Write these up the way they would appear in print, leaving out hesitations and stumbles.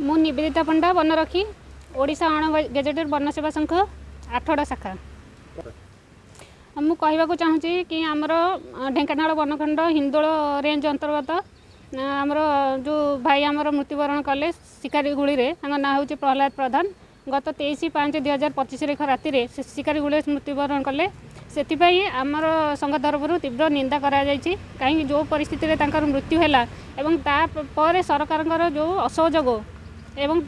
मु निवेदिता पंडा बनरखी ओडिशा अण gazetted one सेवा संघ आठड़ा शाखा। मु कहवाक चाहूँगी कि आमर ढेंकानाल वनखंड हिंदोल रेंज अंतर्गत आमर जो भाई आमर मृत्युवरण कले शिकारी गुड़ी ना हूँ प्रहलाद प्रधान गत 23/5/2025 एक राति शिकारी गुड़ी मृत्युवरण कले से आमर संघ तरफ तीव्र निंदा कहीं जो परिस्थिति में मृत्यु है एवं तापर सरकार जो असहयोग एवं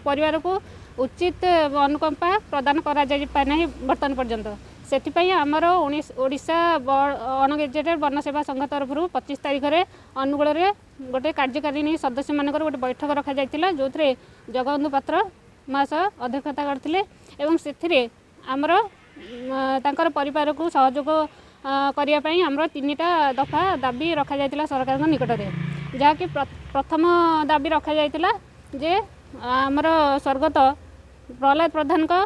परिवार को उचित अनुकंपा प्रदान करा बर्तमान पर्यंत से आमर ओडिशा अण गेजेटेड वन सेवा संघ तरफ 25 तारीख में अनुगुल गोटे कार्यकारिणी सदस्य मान गोटे बैठक रखा जाइतिला जो जगबंधु पात्र महाशय अध्यक्षता करथिले एवं से आमर तांकर परिवार को सहयोग करने आमर 3टा दफा दाबी रखा जाइतिला सरकार निकट में जहाँकि प्रथम दाबी रखा जाइतिला जे आमर स्वर्गत प्रहलाद प्रधान का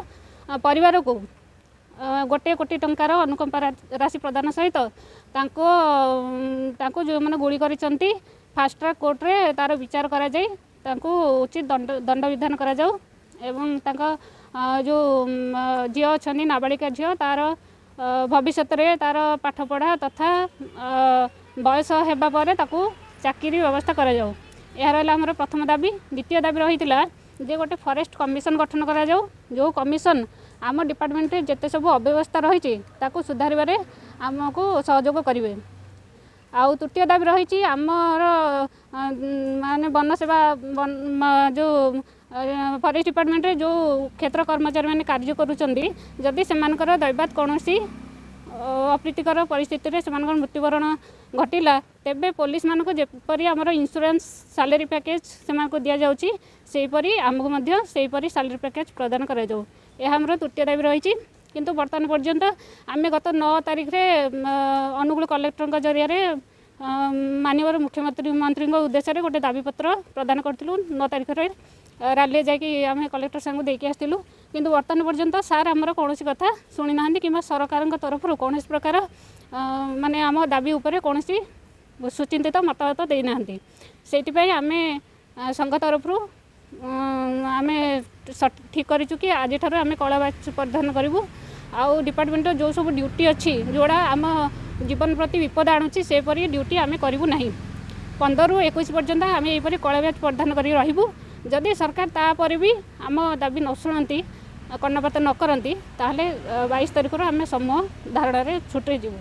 परिवार को 1 कोटी टंकार अनुकंपा राशि प्रदान सहित जो मैंने गुली करिसंती फास्ट ट्रैक कोर्ट रे तार विचार करा जाय उचित दंड विधान करा जाऊ एवं जो झील अच्छा नाबालिका झील तार भविष्य में तार पाठपढ़ा तथा बयस होगापर चाकरी व्यवस्था करा जाऊ। यह रहा आमर प्रथम दाबी। द्वितीय दाबी रही जे गोटे फॉरेस्ट कमिशन गठन करा जाऊ जो कमिशन आम डिपार्टमेंट जिते सब अव्यवस्था रही सुधार आमको सहयोग करेंगे। आउ तृतीय दाबी रही आमर माने वन सेवा जो फॉरेस्ट डिपार्टमेंट जो क्षेत्र कर्मचारी मैंने कार्य करुँच से दैवात कौन अप्रीतिकर परिस्थिति से मृत्युवरण घटला तेबे पुलिस मानक जेपरी आमर इंश्योरेंस सैलरी पैकेज से दि जाऊँगी सेहीपरी आमको सेहीपरी सैलरी पैकेज प्रदान करा जाऊ। यह आमर तृतीय दाबी रही किंतु वर्तमान पर्यंत आम गत 9 तारीख में अनुगुल कलेक्टर जरिया माननीय मुख्यमंत्री उद्देश्य गोटे दाबीपत्र प्रदान करूँ 9 तारीख में रैली जाकि कलेक्टर सामू देकी आसलु किंतु वर्तमान पर्यंत सार आमर कौन कथा शुणी ना कि सरकार तरफ कौन प्रकार माने आम दाबी उपर कौन सुचिंतित मतवाद देना से आम संघ तरफ आम ठीक करूँ कि आज आम कला बैच परिधान करूँ आउ डिपार्टमेंट जो सब ड्यूटी अच्छी जोड़ा आम जीवन प्रति विपद आणुची सेपरी ड्यूटी आम करूँ ना 15 ରୁ 21 पर्यंत आम यहीपरी कला बैच परिधान कर रही जदि सरकार तापर भी आम दाबी न शुणती कर्णपात न करती ताहले 22 तारीख आम समूह धारणा छुटे जीवु।